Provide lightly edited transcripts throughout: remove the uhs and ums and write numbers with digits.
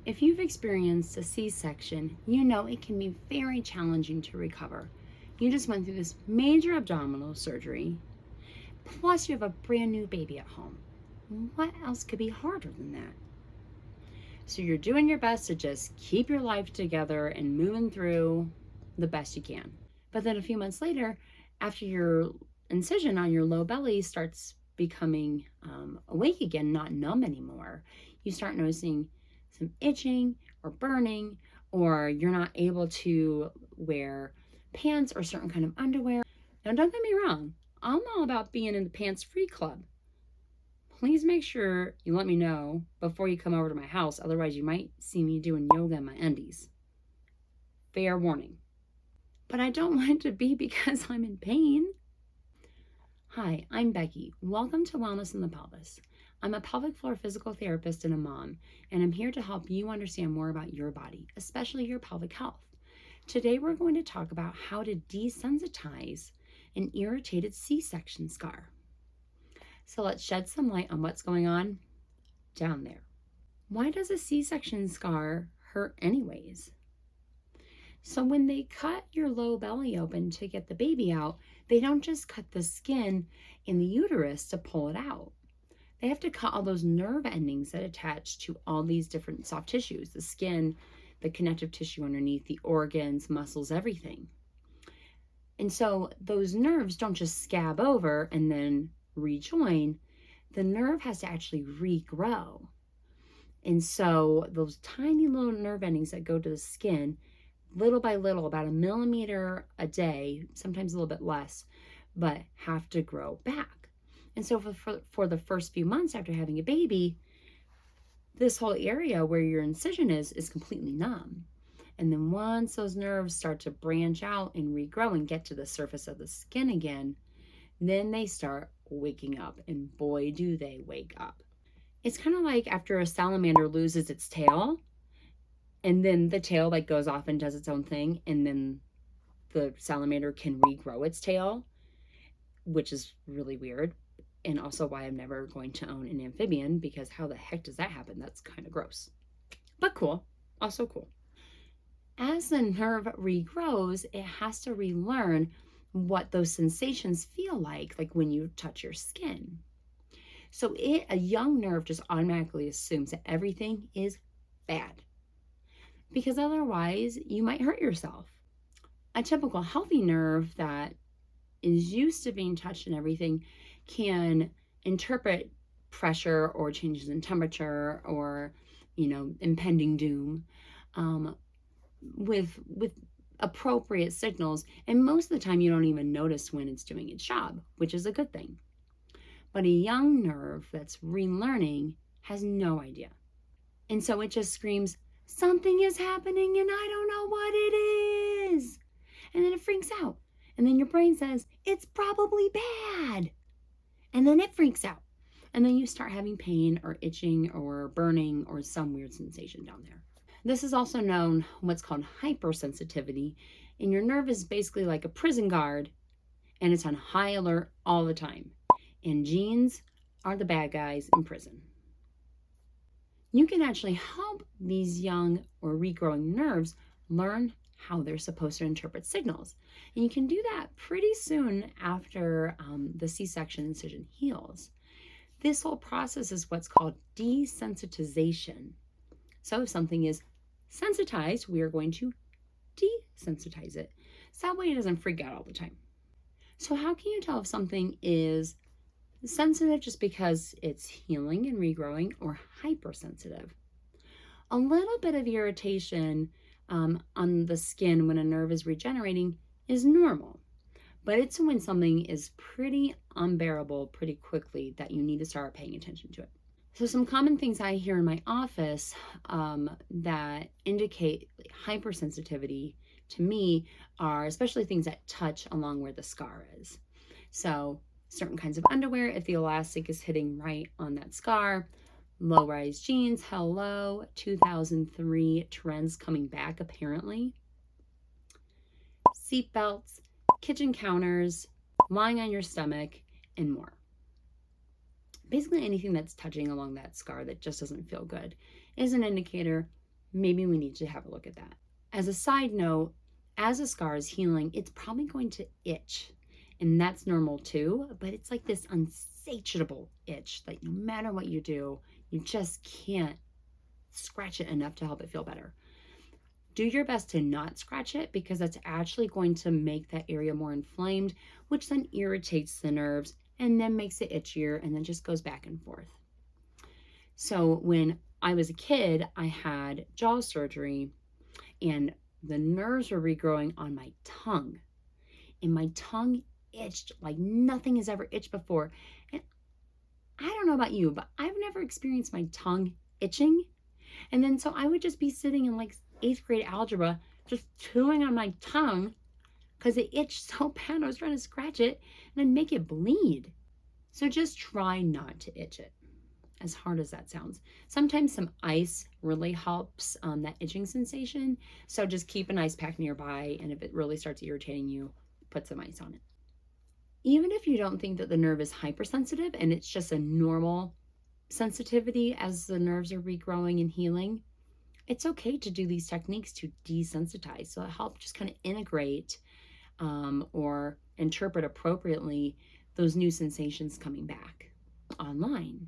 If you've experienced a C-section, you know it can be very challenging to recover. You just went through this major abdominal surgery, plus you have a brand new baby at home. What else could be harder than that? So you're doing your best to just keep your life together and moving through the best you can. But then a few months later, after your incision on your low belly starts becoming awake again, not numb anymore, you start noticing some itching or burning, or you're not able to wear pants or certain kind of underwear. Now, don't get me wrong, I'm all about being in the pants-free club. Please make sure you let me know before you come over to my house, otherwise you might see me doing yoga in my undies. Fair warning. But I don't want it to be because I'm in pain. Hi, I'm Becky. Welcome to Wellness in the Pelvis. I'm a pelvic floor physical therapist and a mom, and I'm here to help you understand more about your body, especially your pelvic health. Today we're going to talk about how to desensitize an irritated C-section scar. So let's shed some light on what's going on down there. Why does a C-section scar hurt anyways? So when they cut your low belly open to get the baby out, they don't just cut the skin in the uterus to pull it out. They have to cut all those nerve endings that attach to all these different soft tissues, the skin, the connective tissue underneath, the organs, muscles, everything. And so those nerves don't just scab over and then rejoin. The nerve has to actually regrow. And so those tiny little nerve endings that go to the skin, little by little, about 1 millimeter a day, sometimes a little bit less, but have to grow back. And so for the first few months after having a baby, this whole area where your incision is completely numb. And then once those nerves start to branch out and regrow and get to the surface of the skin again, then they start waking up, and boy, do they wake up. It's kind of like after a salamander loses its tail, and then the tail goes off and does its own thing, and then the salamander can regrow its tail, which is really weird, and also why I'm never going to own an amphibian, because how the heck does that happen? That's kind of gross, but cool, also cool. As the nerve regrows, it has to relearn what those sensations feel like when you touch your skin. So a young nerve just automatically assumes that everything is bad, because otherwise you might hurt yourself. A typical healthy nerve that is used to being touched and everything can interpret pressure or changes in temperature or, impending doom with appropriate signals. And most of the time you don't even notice when it's doing its job, which is a good thing. But a young nerve that's relearning has no idea. And so it just screams, something is happening and I don't know what it is. And then it freaks out. And then your brain says, it's probably bad. And then it freaks out. And then you start having pain or itching or burning or some weird sensation down there. This is also known what's called hypersensitivity. And your nerve is basically like a prison guard, and it's on high alert all the time. And genes are the bad guys in prison. You can actually help these young or regrowing nerves learn how they're supposed to interpret signals. And you can do that pretty soon after the C-section incision heals. This whole process is what's called desensitization. So if something is sensitized, we are going to desensitize it. So that way it doesn't freak out all the time. So how can you tell if something is sensitive just because it's healing and regrowing, or hypersensitive? A little bit of irritation on the skin when a nerve is regenerating is normal, but it's when something is pretty unbearable pretty quickly that you need to start paying attention to it. So some common things I hear in my office that indicate hypersensitivity to me are especially things that touch along where the scar is. So certain kinds of underwear, if the elastic is hitting right on that scar. Low-rise jeans, hello, 2003 trends coming back apparently. Seat belts, kitchen counters, lying on your stomach, and more. Basically anything that's touching along that scar that just doesn't feel good is an indicator maybe we need to have a look at that. As a side note, as a scar is healing, it's probably going to itch. And that's normal too, but it's like this unsatiable itch. Like no matter what you do, you just can't scratch it enough to help it feel better. Do your best to not scratch it because that's actually going to make that area more inflamed, which then irritates the nerves and then makes it itchier and then just goes back and forth. So when I was a kid, I had jaw surgery and the nerves were regrowing on my tongue. And my tongue itched like nothing has ever itched before. And I don't know about you, but I've never experienced my tongue itching. And then so I would just be sitting in like 8th grade algebra, just chewing on my tongue because it itched so bad. I was trying to scratch it and I'd make it bleed. So just try not to itch it, as hard as that sounds. Sometimes some ice really helps that itching sensation. So just keep an ice pack nearby. And if it really starts irritating you, put some ice on it. Even if you don't think that the nerve is hypersensitive and it's just a normal sensitivity as the nerves are regrowing and healing, it's okay to do these techniques to desensitize. So it helps just kind of integrate or interpret appropriately those new sensations coming back online.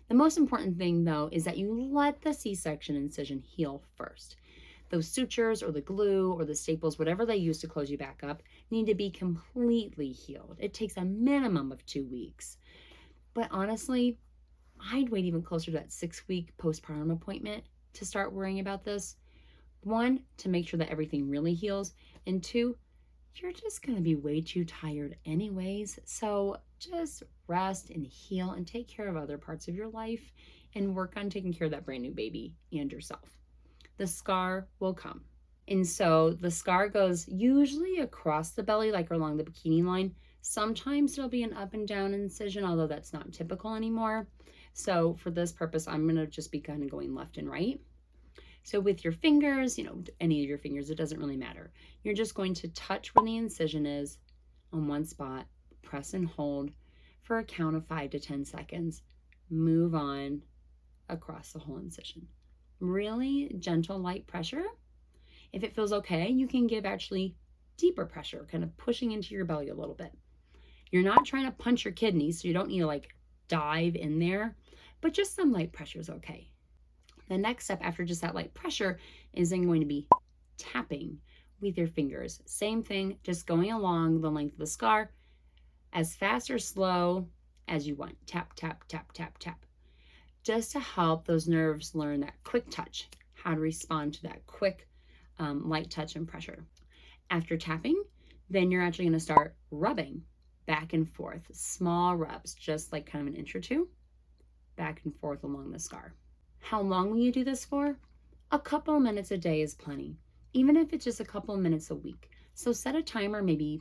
The most important thing, though, is that you let the C-section incision heal first. Those sutures or the glue or the staples, whatever they use to close you back up, need to be completely healed. It takes a minimum of 2 weeks. But honestly, I'd wait even closer to that 6-week postpartum appointment to start worrying about this. 1, to make sure that everything really heals. And 2, you're just going to be way too tired anyways. So just rest and heal and take care of other parts of your life and work on taking care of that brand new baby and yourself. The scar will come. And so the scar goes usually across the belly, like along the bikini line. Sometimes there'll be an up and down incision, although that's not typical anymore. So for this purpose, I'm going to just be kind of going left and right. So with your fingers, any of your fingers, it doesn't really matter. You're just going to touch where the incision is on one spot, press and hold for a count of 5 to 10 seconds. Move on across the whole incision. Really gentle, light pressure. If it feels okay, you can give actually deeper pressure, kind of pushing into your belly a little bit. You're not trying to punch your kidneys, so you don't need to like dive in there, but just some light pressure is okay. The next step after just that light pressure is then going to be tapping with your fingers. Same thing, just going along the length of the scar as fast or slow as you want. Tap, tap, tap, tap, tap. Just to help those nerves learn that quick touch, how to respond to that quick light touch and pressure. After tapping, then you're actually going to start rubbing back and forth, small rubs, just like kind of an inch or two, back and forth along the scar. How long will you do this for? A couple of minutes a day is plenty, even if it's just a couple of minutes a week. So set a timer, maybe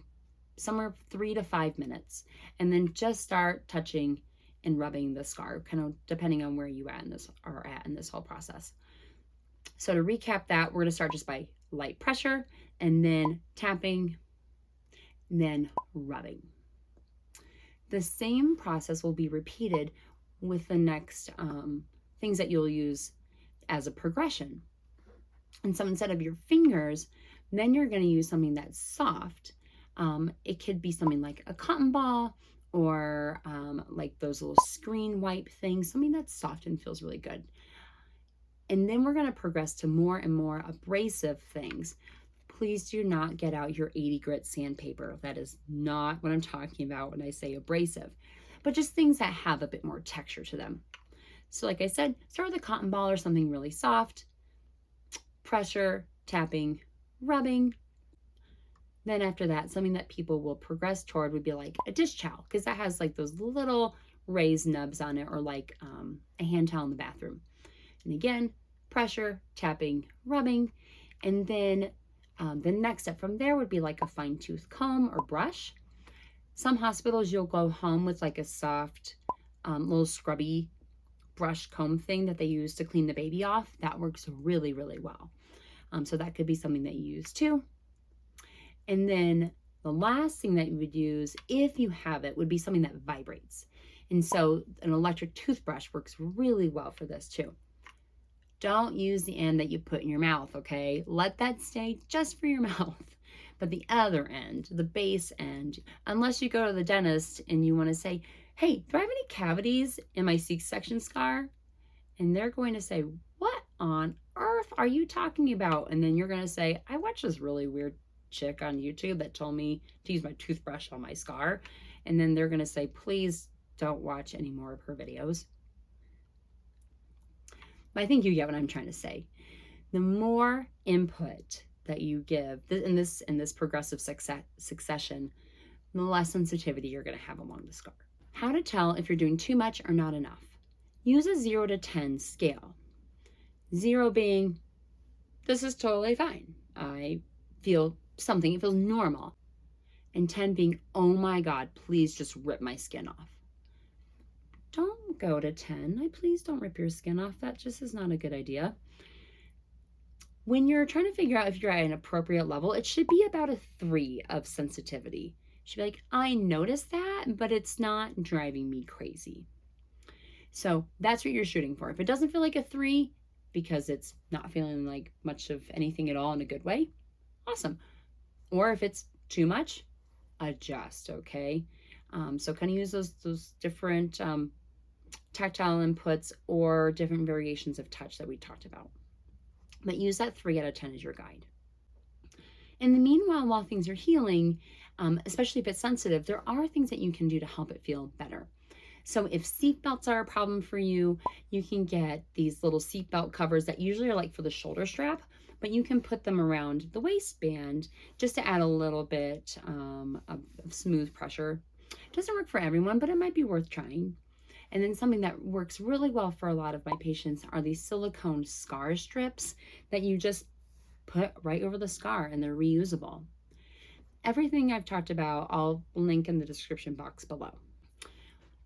somewhere 3 to 5 minutes, and then just start touching and rubbing the scar, kind of depending on where you are at in this whole process. So to recap that, we're going to start just by light pressure and then tapping, and then rubbing. The same process will be repeated with the next things that you'll use as a progression. And so instead of your fingers, then you're going to use something that's soft. It could be something like a cotton ball or like those little screen wipe things, something that's soft and feels really good. And then we're going to progress to more and more abrasive things. Please do not get out your 80 grit sandpaper. That is not what I'm talking about when I say abrasive, but just things that have a bit more texture to them. So like I said, start with a cotton ball or something really soft. Pressure, tapping, rubbing. Then after that, something that people will progress toward would be like a dish towel, because that has like those little raised nubs on it, or like a hand towel in the bathroom. And again, pressure, tapping, rubbing. And then the next step from there would be like a fine tooth comb or brush. Some hospitals, you'll go home with like a soft little scrubby brush comb thing that they use to clean the baby off. That works really, really well. So that could be something that you use too. And then the last thing that you would use, if you have it, would be something that vibrates. And so an electric toothbrush works really well for this too. Don't use the end that you put in your mouth, okay? Let that stay just for your mouth. But the other end, the base end, unless you go to the dentist and you want to say, hey, do I have any cavities in my C-section scar? And they're going to say, what on earth are you talking about? And then you're going to say, I watched this really weird chick on YouTube that told me to use my toothbrush on my scar. And then they're going to say, please don't watch any more of her videos. But I think you get what I'm trying to say. The more input that you give in this progressive succession, the less sensitivity you're going to have along the scar. How to tell if you're doing too much or not enough. Use a 0 to 10 scale. 0 being, this is totally fine. I feel something, it feels normal. And 10 being, oh my God, please just rip my skin off. Don't go to 10. Please don't rip your skin off. That just is not a good idea. When you're trying to figure out if you're at an appropriate level, it should be about a 3 of sensitivity. You should be like, I noticed that, but it's not driving me crazy. So that's what you're shooting for. If it doesn't feel like a 3 because it's not feeling like much of anything at all in a good way, awesome. Or if it's too much, adjust, okay? So kind of use those different tactile inputs or different variations of touch that we talked about. But use that 3 out of 10 as your guide. In the meanwhile, while things are healing, especially if it's sensitive, there are things that you can do to help it feel better. So if seatbelts are a problem for you, you can get these little seatbelt covers that usually are like for the shoulder strap, but you can put them around the waistband just to add a little bit of smooth pressure. It doesn't work for everyone, but it might be worth trying. And then something that works really well for a lot of my patients are these silicone scar strips that you just put right over the scar, and they're reusable. Everything I've talked about, I'll link in the description box below.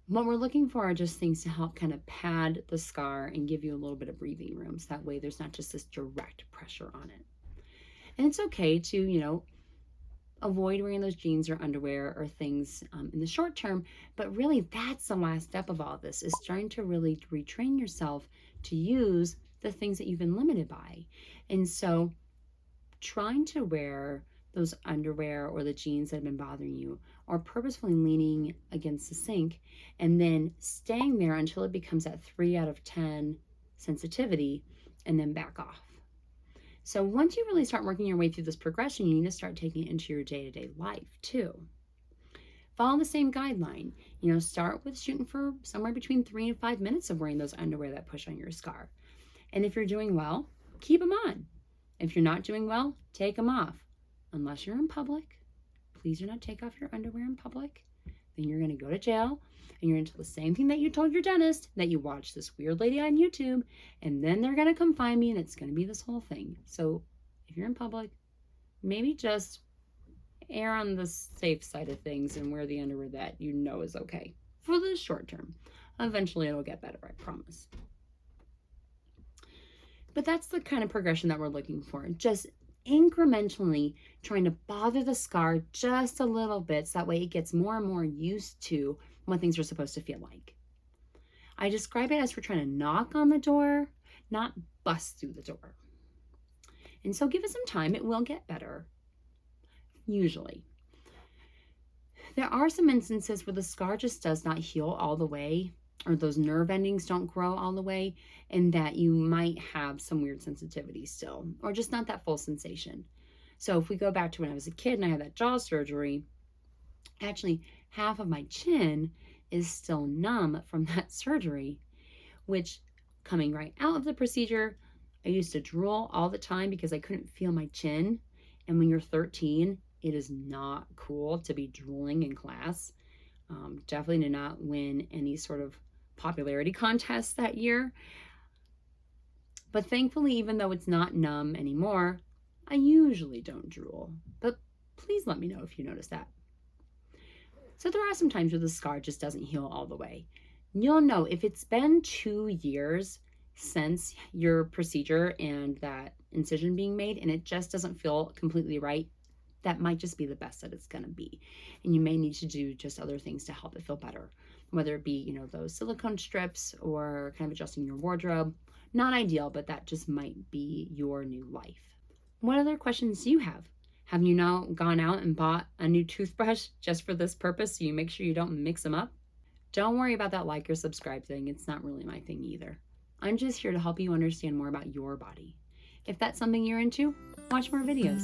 What we're looking for are just things to help kind of pad the scar and give you a little bit of breathing room. So that way there's not just this direct pressure on it. And it's okay to, avoid wearing those jeans or underwear or things in the short term, but really that's the last step of all this, is trying to really retrain yourself to use the things that you've been limited by. And so trying to wear those underwear or the jeans that have been bothering you, or purposefully leaning against the sink and then staying there until it becomes that 3 out of 10 sensitivity, and then back off. So once you really start working your way through this progression, you need to start taking it into your day-to-day life too. Follow the same guideline. Start with shooting for somewhere between 3 and 5 minutes of wearing those underwear that push on your scar. And if you're doing well, keep them on. If you're not doing well, take them off. Unless you're in public, please do not take off your underwear in public. Then you're going to go to jail, and you're into the same thing that you told your dentist, that you watched this weird lady on YouTube, and then they're going to come find me, and it's going to be this whole thing. So if you're in public, maybe just err on the safe side of things and wear the underwear that you know is okay for the short term. Eventually it'll get better, I promise. But that's the kind of progression that we're looking for. Just incrementally trying to bother the scar just a little bit, so that way it gets more and more used to what things are supposed to feel like. I describe it as we're trying to knock on the door, not bust through the door. And so give it some time. It will get better, usually. There are some instances where the scar just does not heal all the way, or those nerve endings don't grow all the way, and that you might have some weird sensitivity still, or just not that full sensation. So if we go back to when I was a kid and I had that jaw surgery, actually half of my chin is still numb from that surgery, which coming right out of the procedure, I used to drool all the time because I couldn't feel my chin. And when you're 13, it is not cool to be drooling in class. Definitely did not win any sort of popularity contest that year. But thankfully, even though it's not numb anymore, I usually don't drool. But please let me know if you notice that. So there are some times where the scar just doesn't heal all the way. You'll know if it's been 2 years since your procedure and that incision being made, and it just doesn't feel completely right, that might just be the best that it's going to be. And you may need to do just other things to help it feel better, whether it be, those silicone strips or kind of adjusting your wardrobe. Not ideal, but that just might be your new life. What other questions do you have? Have you now gone out and bought a new toothbrush just for this purpose so you make sure you don't mix them up? Don't worry about that like or subscribe thing. It's not really my thing either. I'm just here to help you understand more about your body. If that's something you're into, watch more videos.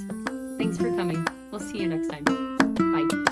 Thanks for coming. We'll see you next time. Bye.